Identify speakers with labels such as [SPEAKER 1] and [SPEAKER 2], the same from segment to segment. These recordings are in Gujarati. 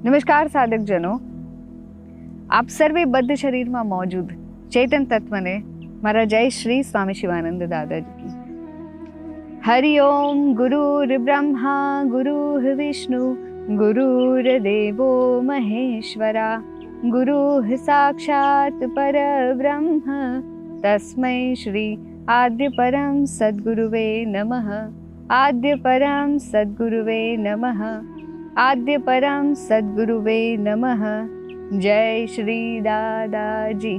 [SPEAKER 1] नमस्कार साधक जनों, आप सर्वे बद्ध शरीर में मौजूद चेतन तत्व ने मारा जय श्री स्वामी शिवानंद दादाजी की। हरि ओम। गुरुर् ब्रह्मा गुरुर्विष्णु गुरुर्देवो महेश्वरा गुरुः साक्षात् परब्रह्म तस्मै श्री आद्य परम सद्गुरुवे नमः। आद्य परम सद्गुरुवे नमः। आद्य परम सद्गुरुवे नमः। जय श्री दादाजी।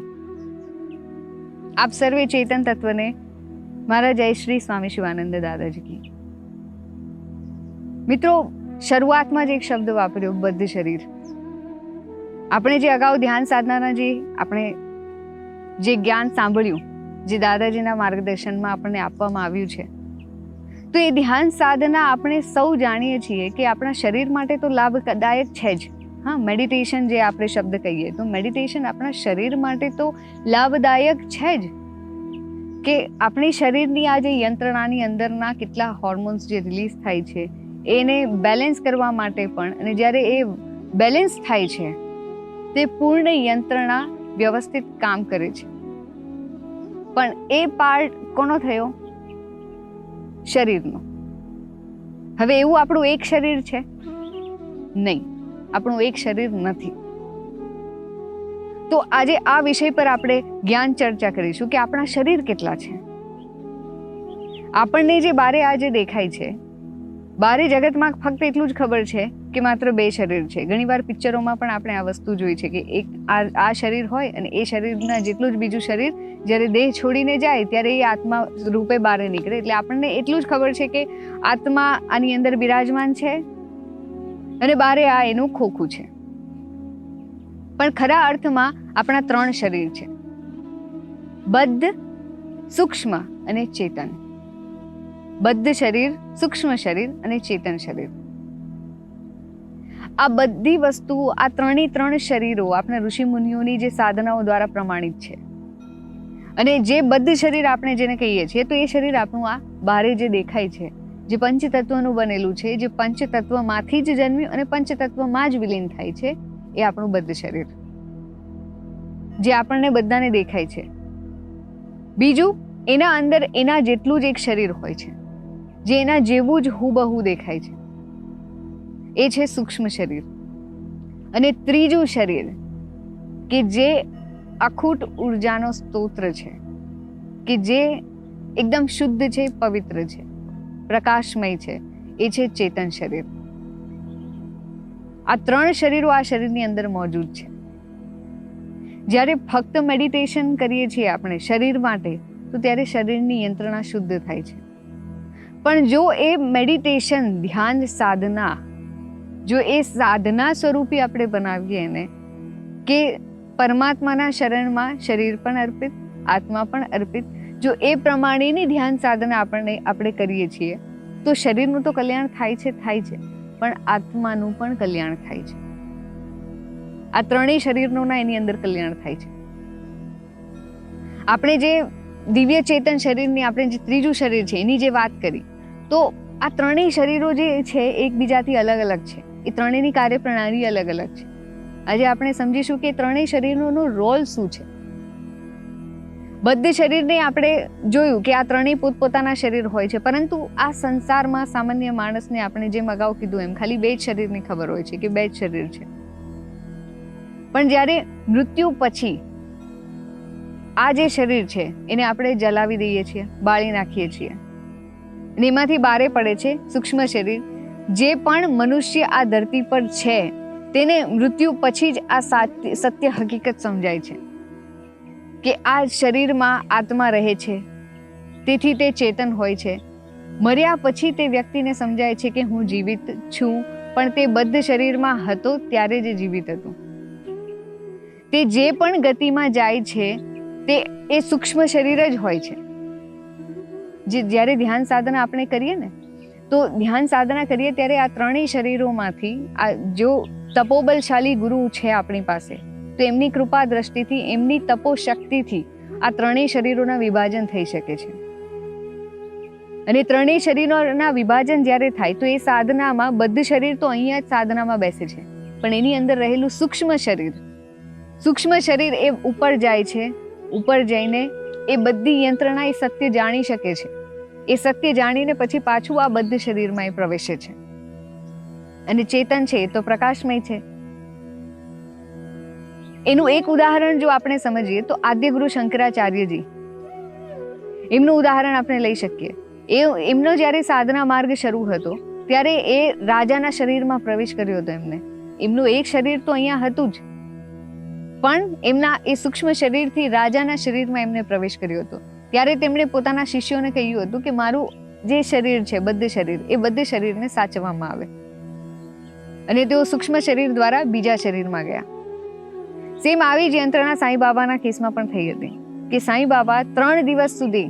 [SPEAKER 1] आप सर्वे चेतन तत्व ने मारा जय श्री स्वामी शिवानंद दादाजी की। मित्रों, शुरुआत में एक शब्द वापर्यो बद्ध शरीर। आपणे जे अगाऊ ध्यान साधना जे आपणे जे ज्ञान सांभळ्युं, जे दादाजीना मार्गदर्शનમાં આપણને આપવામાં આવ્યું છે, તો એ ધ્યાન સાધના આપણે સૌ જાણીએ છીએ કે આપણા શરીર માટે તો લાભદાયક છે જ। હા, મેડિટેશન જે આપણે શબ્દ કહીએ તો મેડિટેશન આપણા શરીર માટે તો લાભદાયક છે જ, કે આપણી શરીરની આ જે યંત્રણાની અંદરના કેટલા હોર્મોન્સ જે રિલીઝ થાય છે એને બેલેન્સ કરવા માટે પણ, અને જ્યારે એ બેલેન્સ થાય છે તે પૂર્ણ યંત્રણા વ્યવસ્થિત કામ કરે છે। પણ એ પાર્ટ કોનો થયો? શરીરનો। હવે એવું આપણું એક શરીર છે? નહીં, આપણું એક શરીર નથી। તો આજે આ વિષય પર આપણે જ્ઞાન ચર્ચા કરીશું કે આપણા શરીર કેટલા છે। આપણને જે બારે આજે દેખાય છે, બારે જગતમાં ફક્ત એટલું જ ખબર છે કે માત્ર બે શરીર છે। ઘણીવાર પિક્ચરોમાં પણ આપણે આ વસ્તુ જોઈ છે કે એક આ શરીર હોય અને એ શરીરના જેટલું જ બીજું શરીર જ્યારે દેહ છોડીને જાય ત્યારે એ આત્મા રૂપે બહાર નીકળે। એટલે આપણને એટલું જ ખબર છે કે આત્મા આની અંદર બિરાજમાન છે અને બારે આ એનું ખોખું છે। પણ ખરા અર્થમાં આપણા ત્રણ શરીર છે: બદ્ધ, સૂક્ષ્મ અને ચેતન। બદ્ધ શરીર, સૂક્ષ્મ શરીર અને ચેતન શરીર। આ બધી વસ્તુઓ, આ ત્રણ શરીરો આપણા ઋષિ મુનિઓની જે સાધનાઓ દ્વારા પ્રમાણિત છે। અને જે બદ્ધ શરીર આપણે જેને કહીએ છીએ તો એ શરીર આપણું આ બારે જે દેખાય છે, જે પંચતત્વનું બનેલું છે, જે પંચતત્વમાંથી જ જન્મ્યું અને પંચતત્વમાં જ વિલીન થાય છે, એ આપણું બદ્ધ શરીર, જે આપણને બધાને દેખાય છે। બીજું, એના અંદર એના જેટલું જ એક શરીર હોય છે, જે એના જેવું જ હુબહુ દેખાય છે, એ છે સૂક્ષ્મ શરીર। અને ત્રીજું શરીર કે જે અખૂટ ઉર્જાનો સ્ત્રોત્ર છે, કે જે એકદમ શુદ્ધ છે, પવિત્ર છે, પ્રકાશમય છે, એ છે ચેતન શરીર। આ ત્રણ શરીરો આ શરીરની અંદર મોજૂદ છે। જ્યારે ફક્ત મેડિટેશન કરીએ છીએ આપણે શરીર માટે, તો ત્યારે શરીરની યંત્રણા શુદ્ધ થાય છે। પણ જો એ મેડિટેશન, ધ્યાન સાધના, જો એ સાધના સ્વરૂપી આપણે બનાવીએ એને, કે પરમાત્માના શરણમાં શરીર પણ અર્પિત, આત્મા પણ અર્પિત, જો એ પ્રમાણેની ધ્યાન સાધના આપણે કરીએ છીએ તો શરીરનું તો કલ્યાણ થાય છે, પણ આત્માનું પણ કલ્યાણ થાય છે। આ ત્રણેય શરીરનું એની અંદર કલ્યાણ થાય છે। આપણે જે દિવ્ય ચેતન શરીરની, આપણે જે ત્રીજું શરીર છે એની જે વાત કરી, તો આ ત્રણેય શરીરો જે છે એકબીજાથી અલગ અલગ છે। એ ત્રણેયની કાર્યપ્રણાલી અલગ અલગ છે। આજે આપણે સમજીશું કે ત્રણેય શરીરનો રોલ શું છે। બદ્ધ શરીરને આપણે જોયું કે આ ત્રણેય પોતપોતાના શરીર હોય છે, પરંતુ આ સંસારમાં સામાન્ય માણસને, આપણે જેમ અગાઉ કીધું એમ, ખાલી બે જ શરીરની ખબર હોય છે કે બે જ શરીર છે। પણ જ્યારે મૃત્યુ પછી આ જે શરીર છે એને આપણે જલાવી દઈએ છીએ, બાળી નાખીએ છીએ, અને એમાંથી બારે પડે છે સૂક્ષ્મ શરીર। જે પણ મનુષ્ય આ ધરતી પર છે તેને મૃત્યુ પછી જ આ સત્ય હકીકત સમજાય છે કે આ શરીરમાં આત્મા રહે છે, તેથી તે ચેતન હોય છે। મર્યા પછી તે વ્યક્તિને સમજાય છે કે હું જીવિત છું, પણ તે બદ્ધ શરીરમાં હતો ત્યારે જ જીવિત હતો। તે જે પણ ગતિમાં જાય છે તે એ સૂક્ષ્મ શરીર જ હોય છે। જ્યારે ધ્યાન સાધના આપણે કરીએ ને, તો ધ્યાન સાધના કરીએ ત્યારે આ ત્રણેય શરીરોમાંથી આ જો તપોબલશાળી ગુરુ છે આપણી પાસે, તો એમની કૃપા દ્રષ્ટિથી, એમની તપોશક્તિથી આ ત્રણેય શરીરોના વિભાજન થઈ શકે છે। અને ત્રણેય શરીરોના વિભાજન જ્યારે થાય તો એ સાધનામાં બદ્ધ શરીર તો અહીંયા જ સાધનામાં બેસે છે, પણ એની અંદર રહેલું સૂક્ષ્મ શરીર એ ઉપર જાય છે. ઉપર જઈને એ બધી યંત્રણા એ સત્ય જાણી શકે છે. એ સત્ય જાણીને પછી પાછું આ બદ્ધ શરીરમાં એ પ્રવેશે છે. અને ચેતન છે એ તો પ્રકાશમય છે. એનું એક ઉદાહરણ જો આપણે સમજીએ તો આદ્ય ગુરુ શંકરાચાર્યજી, એમનું ઉદાહરણ આપણે લઈ શકીએ. એમનો જ્યારે સાધના માર્ગ શરૂ હતો ત્યારે એ રાજાના શરીરમાં પ્રવેશ કર્યો હતો. એમનું એક શરીર તો અહીંયા હતું જ, પણ એમના એ સૂક્ષ્મ શરીરથી રાજાના શરીરમાં એમને પ્રવેશ કર્યો હતો. ત્યારે તેમણે પોતાના શિષ્યોને કહ્યું હતું કે મારું જે શરીર છે બદ્ધ શરીર, એ બદ્ધ શરીરને સાચવવામાં આવે. અને તેઓ સૂક્ષ્મ શરીર દ્વારા બીજા શરીરમાં ગયા. સેમ આવી જ યંત્રણા સાંઈ બાબાના કેસમાં પણ થઈ હતી કે સાંઈ બાબા 3 દિવસ સુધી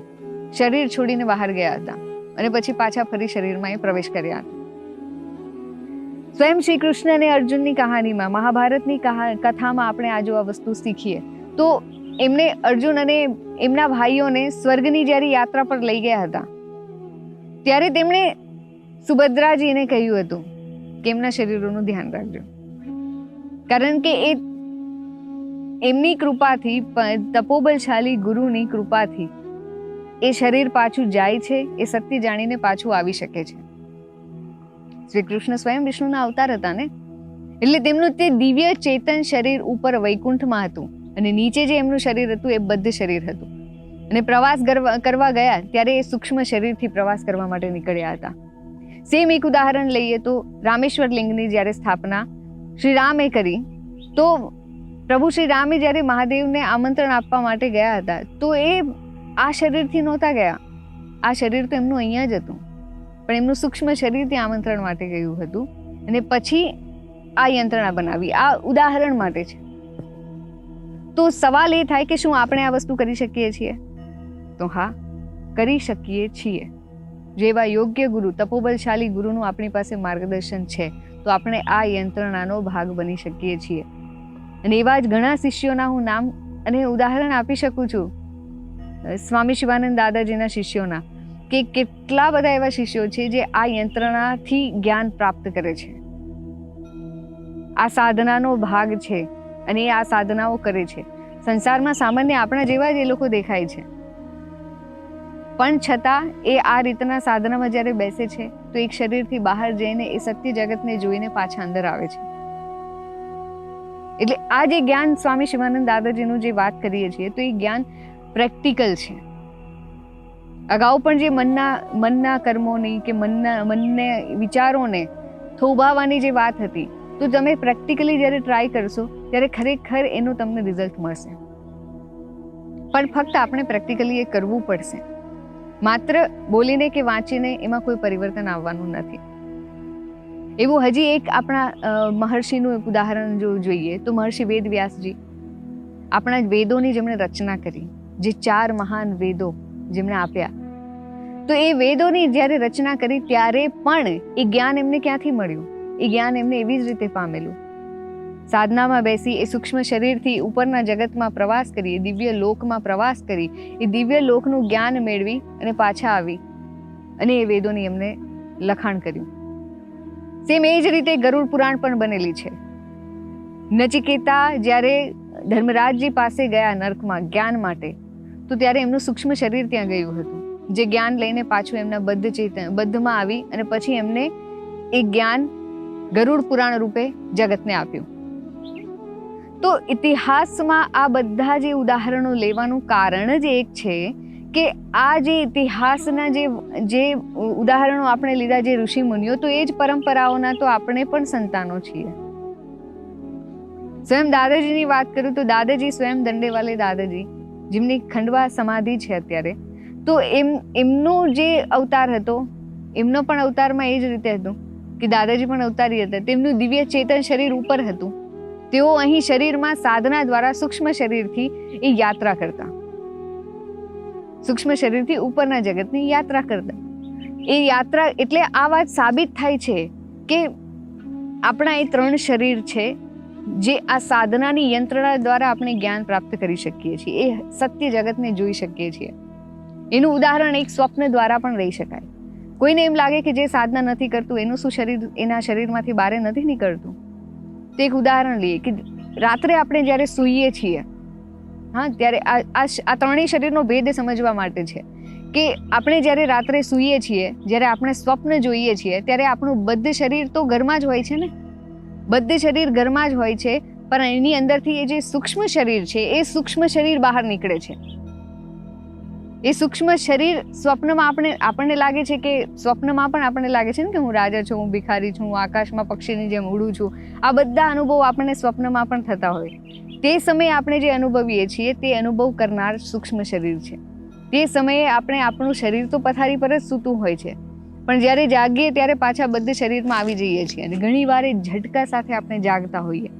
[SPEAKER 1] શરીર છોડીને બહાર ગયા હતા અને પછી પાછા ફરી શરીરમાં એ પ્રવેશ કર્યા હતા. સ્વયં શ્રી કૃષ્ણ અને અર્જુનની કહાનીમાં, મહાભારતની કથામાં આપણે આ જો આ વસ્તુ શીખીએ તો એમને અર્જુન અને એમના ભાઈઓને સ્વર્ગની જ્યારે યાત્રા પર લઈ ગયા હતા ત્યારે તેમણે સુભદ્રાજીને કહ્યું હતું કે એમના શરીરોનું ધ્યાન રાખજો, કારણ કે એમની કૃપાથી, તપોબલશાલી ગુરુની કૃપાથી એ શરીર પાછું જાય છે, એ સત્ય જાણીને પાછું આવી શકે છે. શ્રી કૃષ્ણ સ્વયં વિષ્ણુના અવતાર હતા ને, એટલે તેમનું તે દિવ્ય ચેતન શરીર ઉપર વૈકુંઠમાં હતું અને નીચે જે એમનું શરીર હતું એ બદ્ધ શરીર હતું. અને પ્રવાસ કરવા ગયા ત્યારે એ સૂક્ષ્મ શરીરથી પ્રવાસ કરવા માટે નીકળ્યા હતા. સેમ એક ઉદાહરણ લઈએ તો રામેશ્વર લિંગની જ્યારે સ્થાપના શ્રી રામે કરી, તો પ્રભુ શ્રી રામે જ્યારે મહાદેવને આમંત્રણ આપવા માટે ગયા હતા તો એ આ શરીરથી નહોતા ગયા. આ શરીર તો એમનું અહીંયા જ હતું, પણ એમનું સૂક્ષ્મ શરીરથી આમંત્રણ માટે ગયું હતું અને પછી આ યંત્રણા બનાવી. આ ઉદાહરણ માટે છે. તો સવાલ એ થાય કે શું આપણે આ વસ્તુ કરી શકીએ છીએ? તો હા, કરી શકીએ છીએ. જેવા યોગ્ય ગુરુ, તપોબલશાલી ગુરુનું આપણી પાસે માર્ગદર્શન છે તો આપણે આ યંત્રણાનો ભાગ બની શકીએ છીએ. અને એવા જ ઘણા શિષ્યોના હું નામ અને ઉદાહરણ આપી શકું છું, સ્વામી શિવાનંદ દાદાજીના શિષ્યોના, કે કેટલા બધા એવા શિષ્યો છે જે આ યંત્રણાથી જ્ઞાન પ્રાપ્ત કરે છે. આ સાધનાનો ભાગ છે અને એ આ સાધનાઓ કરે છે. સંસારમાં સામાન્ય આપણા જેવા જ એ લોકો દેખાય છે, પણ છતાં એ આ રીતના સાધનામાં જ્યારે બેસે છે તો એક શરીરથી બહાર જઈને એ સત્ય જગતને જોઈને પાછા અંદર આવે છે. એટલે આ જે જ્ઞાન સ્વામી શિવાનંદ દાદાજીનું જે વાત કરીએ છીએ તો એ જ્ઞાન પ્રેક્ટિકલ છે. અગાઉ પણ જે મનના કર્મોની કે મનને વિચારોને થોભાવવાની જે વાત હતી, તો તમે પ્રેક્ટિકલી જ્યારે ટ્રાય કરશો ત્યારે ખરેખર એનું તમને રિઝલ્ટ મળશે. પણ ફક્ત આપણે પ્રેક્ટિકલી એ કરવું પડશે. માત્ર બોલીને કે વાંચીને એમાં કોઈ પરિવર્તન આવવાનું નથી. એવું હજી એક આપણા મહર્ષિનું એક ઉદાહરણ જો જોઈએ તો મહર્ષિ વેદવ્યાસજી, આપણા વેદોની જેમણે રચના કરી, જે 4 મહાન વેદો જેમણે આપ્યા, તો એ વેદોની જ્યારે રચના કરી ત્યારે પણ એ જ્ઞાન એમને ક્યાંથી મળ્યું? એ જ્ઞાન એમને એવી જ રીતે પામેલું. સાધનામાં બેસી એ સૂક્ષ્મ શરીરથી ઉપરના જગતમાં પ્રવાસ કરી, એ દિવ્ય લોકમાં પ્રવાસ કરી, એ દિવ્ય લોકનું જ્ઞાન મેળવી અને પાછા આવી અને એ વેદોની એમને લખાણ કર્યું. સેમ એ જ રીતે ગરુડ પુરાણ પણ બનેલી છે. નચિકેતા જ્યારે ધર્મરાજજી પાસે ગયા નર્કમાં જ્ઞાન માટે, તો ત્યારે એમનું સૂક્ષ્મ શરીર ત્યાં ગયું હતું, જે જ્ઞાન લઈને પાછું એમના બદ્ધમાં આવી અને પછી એમને એ જ્ઞાન ગરુડ પુરાણ રૂપે જગતને આપ્યું. તો ઇતિહાસમાં આ બધા જે ઉદાહરણો લેવાનું કારણ જ એક છે કે આ જે ઇતિહાસના જે ઉદાહરણો આપણે લીધા, જે ઋષિ મુનિઓ, તો એ જ પરંપરાઓના તો આપણે પણ સંતાનો છીએ. સ્વયં દાદાજીની વાત કરું તો દાદાજી સ્વયં દંડેવાલે દાદાજી, જેમની ખંડવા સમાધિ છે અત્યારે, તો એમનો જે અવતાર હતો, એમનો પણ અવતારમાં એ જ રીતે હતું કે દાદાજી પણ અવતારી હતા. તેમનું દિવ્ય ચેતન શરીર ઉપર હતું. તેઓ અહીં શરીરમાં સાધના દ્વારા સૂક્ષ્મ શરીરથી એ યાત્રા કરતા, સૂક્ષ્મ શરીરથી ઉપરના જગતની યાત્રા કરતા. એ યાત્રા એટલે આ વાત સાબિત થાય છે કે આપણા એ 3 શરીર છે જે આ સાધનાની યંત્રણા દ્વારા આપણે જ્ઞાન પ્રાપ્ત કરી શકીએ છીએ, એ સત્ય જગતને જોઈ શકીએ છીએ. એનું ઉદાહરણ એક સ્વપ્ન દ્વારા પણ લઈ શકાય. કોઈને એમ લાગે કે જે સાધના નથી કરતું એનું શું શરીર એના શરીરમાંથી બહાર નથી નીકળતું, તો એક ઉદાહરણ લઈએ કે રાત્રે આપણે જ્યારે સૂઈએ છીએ, હા, ત્યારે આ ત્રણેય શરીરનો ભેદ સમજવા માટે છે કે આપણે જ્યારે રાત્રે સૂઈએ છીએ, જ્યારે આપણે સ્વપ્ન જોઈએ છીએ, ત્યારે આપણું બદ્ધ શરીર તો ઘરમાં જ હોય છે ને, બદ્ધ શરીર ઘરમાં જ હોય છે, પણ એની અંદરથી એ જે સૂક્ષ્મ શરીર છે એ સૂક્ષ્મ શરીર બહાર નીકળે છે. એ સૂક્ષ્મ શરીર સ્વપ્નમાં આપણને લાગે છે કે સ્વપ્નમાં પણ આપણને લાગે છે ને કે હું રાજા છું, હું ભિખારી છું, હું આકાશમાં પક્ષીની જેમ ઉડું છું. આ બધા અનુભવો આપણને સ્વપ્નમાં પણ થતા હોય. તે સમયે આપણે જે અનુભવીએ છીએ તે અનુભવ કરનાર સૂક્ષ્મ શરીર છે. તે સમયે આપણું શરીર તો પથારી પર જ સૂતું હોય છે, પણ જ્યારે જાગીએ ત્યારે પાછા બદ્ધ શરીરમાં આવી જઈએ છીએ અને ઘણી વાર એ ઝટકા સાથે આપણે જાગતા હોઈએ.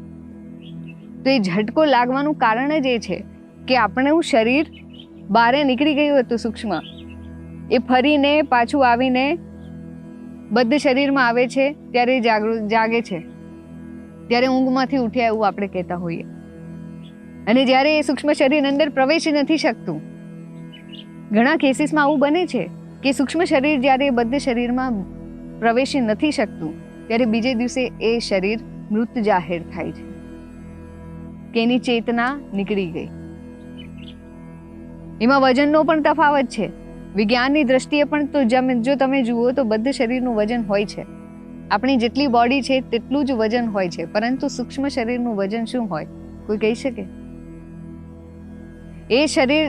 [SPEAKER 1] તો એ ઝટકો લાગવાનું કારણ જ એ છે કે આપણું શરીર બહાર નીકળી ગયું હતું સૂક્ષ્મ, એ ફરીને પાછું આવીને બદ્ધ શરીરમાં આવે છે, ત્યારે જાગે છે, ત્યારે ઊંઘમાંથી ઉઠ્યા એવું આપણે કહેતા હોઈએ. અને જ્યારે એ સૂક્ષ્મ શરીર અંદર પ્રવેશી નથી શકતું, ઘણા કેસીસમાં આવું બને છે કે સૂક્ષ્મ શરીર જ્યારે બદ્ધ શરીરમાં પ્રવેશી નથી શકતું, ત્યારે બીજે દિવસે એ શરીર મૃત જાહેર થાય છે કે એની ચેતના નીકળી ગઈ. એમાં વજનનો પણ તફાવત છે. વિજ્ઞાનની દ્રષ્ટિએ પણ તો જો તમે જુઓ તો બદ્ધ શરીરનું વજન હોય છે. આપણી જેટલી બોડી છે તેટલું જ વજન હોય છે, પરંતુ સૂક્ષ્મ શરીરનું વજન શું હોય કોઈ કહી શકે? એ શરીર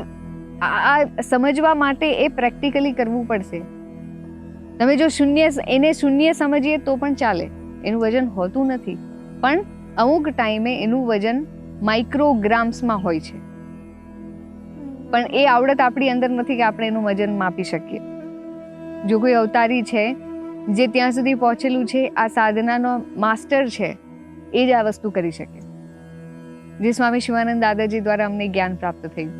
[SPEAKER 1] આ સમજવા માટે એ પ્રેક્ટિકલી કરવું પડશે. તમે જો એને શૂન્ય સમજીએ તો પણ ચાલે, એનું વજન હોતું નથી, પણ અમુક ટાઈમે એનું વજન માઇક્રોગ્રામ્સમાં હોય છે. પણ એ આવડત આપણી અંદર નથી કે આપણે એનું વજન માપી શકીએ. જો કોઈ અવતારી છે જે ત્યાં સુધી પહોંચેલું છે, આ સાધનાનો માસ્ટર છે, એ જ આ વસ્તુ કરી શકે. જે સ્વામી શિવાનંદ દાદાજી દ્વારા અમને જ્ઞાન પ્રાપ્ત થયું.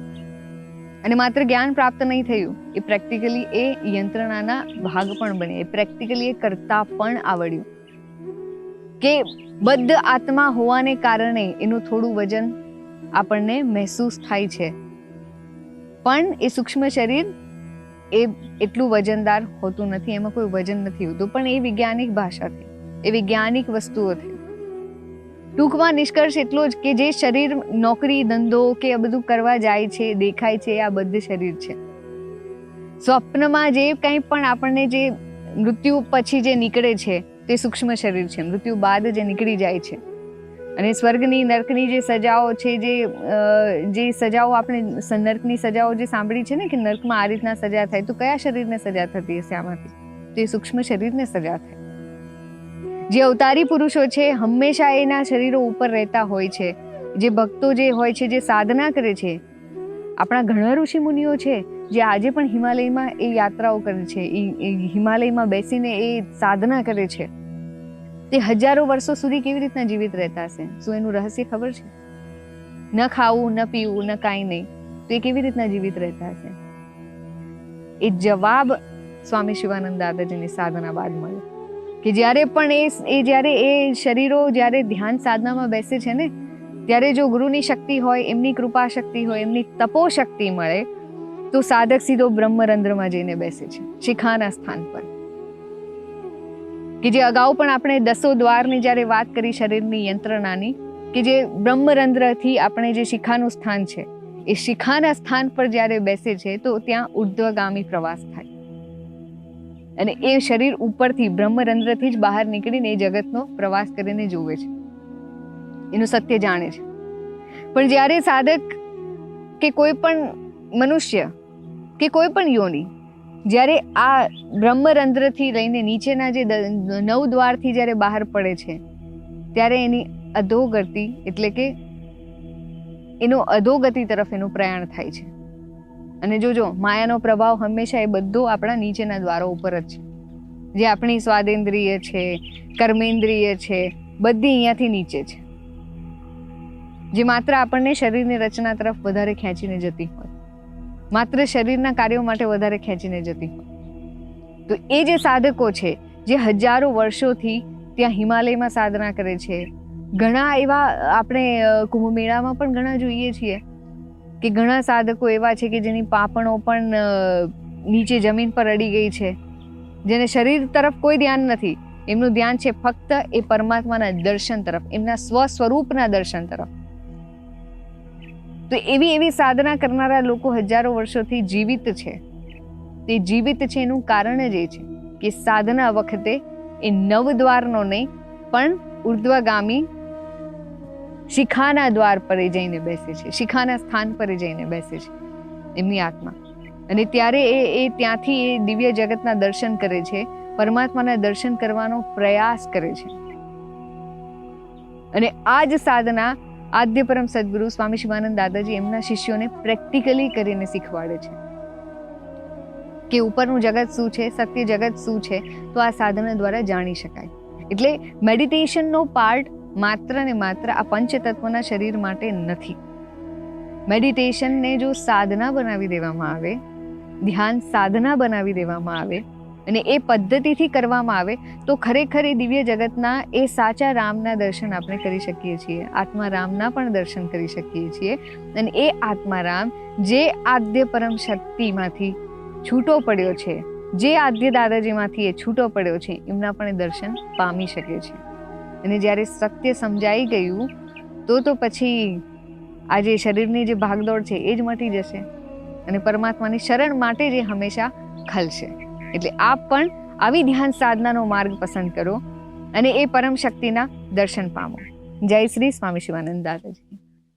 [SPEAKER 1] અને માત્ર જ્ઞાન પ્રાપ્ત નહીં થયું, એ પ્રેક્ટિકલી એ યંત્રણાના ભાગ પણ બને, એ પ્રેક્ટિકલી એ કરતા પણ આવડ્યું કે બદ્ધ આત્મા હોવાને કારણે એનું થોડું વજન આપણને મહેસૂસ થાય છે, પણ એ સૂક્ષ્મ શરીર એ એટલું વજનદાર હોતું નથી, એમાં કોઈ વજન નથી હોતું. પણ એ વૈજ્ઞાનિક ભાષા થઈ, એ વૈજ્ઞાનિક વસ્તુઓ થઈ. ટૂંકમાં નિષ્કર્ષ એટલો જ કે જે શરીર નોકરી ધંધો કે આ બધું કરવા જાય છે, દેખાય છે, આ બદ્ધ શરીર છે. સ્વપ્નમાં જે કંઈ પણ આપણને જે મૃત્યુ પછી જે નીકળે છે તે સૂક્ષ્મ શરીર છે. મૃત્યુ બાદ જે નીકળી જાય છે, અને સ્વર્ગની નર્કની જે સજાઓ છે, જે સજાઓ આપણે નર્કની સજાઓ જે સાંભળી છે ને કે નર્કમાં આ રીતના સજા થાય, તો કયા શરીરને સજા થતી હશે આમાંથી? તો એ સૂક્ષ્મ શરીરને સજા થાય. જે અવતારી પુરુષો છે હંમેશા એના શરીરો ઉપર રહેતા હોય છે. જે ભક્તો જે હોય છે, જે સાધના કરે છે, આપણા ઘણા ઋષિ મુનિઓ છે જે આજે પણ હિમાલયમાં એ યાત્રાઓ કરે છે, એ હિમાલયમાં બેસીને એ સાધના કરે છે. તે હજારો વર્ષો સુધી કેવી રીતના જીવિત રહેતા હશે? શું એનું રહસ્ય ખબર છે? ન ખાવું, ન પીવું, ન કાંઈ નહીં, તો એ કેવી રીતના જીવિત રહેતા હશે? એ જવાબ સ્વામી શિવાનંદ દાદાજીની સાધના બાદ મળ્યો કે જ્યારે પણ જ્યારે એ શરીરો જ્યારે ધ્યાન સાધનામાં બેસે છે ને, ત્યારે જો ગુરુની શક્તિ હોય, એમની કૃપા શક્તિ હોય, એમની તપો શક્તિ મળે, તો સાધક સીધો બ્રહ્મરંધ્રમાં જઈને બેસે છે, શિખાના સ્થાન પર. કે જે અગાઉ પણ આપણે 10 દ્વારની જ્યારે વાત કરી શરીરની યંત્રણાની, કે જે બ્રહ્મરંધ્રથી આપણે જે શિખાનું સ્થાન છે, એ શિખાના સ્થાન પર જ્યારે બેસે છે તો ત્યાં ઉર્ધ્વગામી પ્રવાસ થાય, અને એ શરીર ઉપરથી બ્રહ્મરંધ્રથી જ બહાર નીકળીને એ જગતનો પ્રવાસ કરીને જોવે છે, એનું સત્ય જાણે છે. પણ જ્યારે સાધક કે કોઈ પણ મનુષ્ય કે કોઈ પણ યોની જ્યારે આ બ્રહ્મરંધ્રથી લઈને નીચેના જે 9 દ્વારથી જ્યારે બહાર પડે છે, ત્યારે એની અધોગતિ એટલે કે એનો અધોગતિ તરફ એનું પ્રયાણ થાય છે. અને જોજો, માયાનો પ્રભાવ હંમેશા એ બધો આપણા નીચેના દ્વારો ઉપર જ છે. જે આપણી સ્વાદેન્દ્રિય છે, કર્મેન્દ્રિય છે, બધી અહીંયાથી નીચે છે, જે માત્ર આપણને શરીરની રચના તરફ વધારે ખેંચીને જતી હોય, માત્ર શરીરના કાર્યો માટે વધારે ખેંચીને જતી હોય. તો એ જે સાધકો છે જે હજારો વર્ષોથી ત્યાં હિમાલયમાં સાધના કરે છે, ઘણા એવા આપણે કુંભ મેળામાં પણ ઘણા જોઈએ છીએ કે ઘણા સાધકો એવા છે કે જેની પાંપણો પણ નીચે જમીન પર અડી ગઈ છે, જેને શરીર તરફ કોઈ ધ્યાન નથી, એમનું ધ્યાન છે ફક્ત એ પરમાત્માના દર્શન તરફ, એમના સ્વસ્વરૂપના દર્શન તરફ. તો એવી સાધના કરનારા લોકો હજારો વર્ષોથી જીવિત છે. તે જીવિત છે એનું કારણ જ એ છે કે સાધના વખતે એ નવદ્વારનો નહીં પણ ઉર્ધ્વગામી શિખાના દ્વાર પર જઈને બેસે છે, શિખાના સ્થાન પર જઈને બેસે છે એમની આત્મા. અને ત્યારે એ ત્યાંથી એ દિવ્ય જગતના દર્શન કરે છે, પરમાત્માના દર્શન કરવાનો પ્રયાસ કરે છે. અને આ જ સાધના આદ્ય પરમ સદગુરુ સ્વામી શિવાનંદ દાદાજી એમના શિષ્યોને પ્રેક્ટિકલી કરીને શીખવાડે છે કે ઉપરનું જગત શું છે, સત્ય જગત શું છે, તો આ સાધના દ્વારા જાણી શકાય. એટલે મેડિટેશનનો પાર્ટ માત્ર ને માત્ર આ પંચતત્વના શરીર માટે નથી. મેડિટેશનને જો સાધના બનાવી દેવામાં આવે, ધ્યાન સાધના બનાવી દેવામાં આવે અને એ પદ્ધતિથી કરવામાં આવે તો ખરેખર એ દિવ્ય જગતના એ સાચા રામના દર્શન આપણે કરી શકીએ છીએ, આત્મા રામના પણ દર્શન કરી શકીએ છીએ. અને એ આત્મા રામ જે આદ્ય પરમ શક્તિમાંથી છૂટો પડ્યો છે, જે આદ્ય દાદાજીમાંથી એ છૂટો પડ્યો છે, એમના પણ દર્શન પામી શકે છે. અને જ્યારે સત્ય સમજાઈ ગયું તો પછી આ જે શરીરની જે ભાગદોડ છે એ જ મટી જશે અને પરમાત્માની શરણ માટે જે હંમેશા ખલશે. એટલે આપ પણ આવી ધ્યાન સાધનાનો માર્ગ પસંદ કરો અને એ પરમ શક્તિના દર્શન પામો. જય શ્રી સ્વામી શિવાનંદ દાદાજી.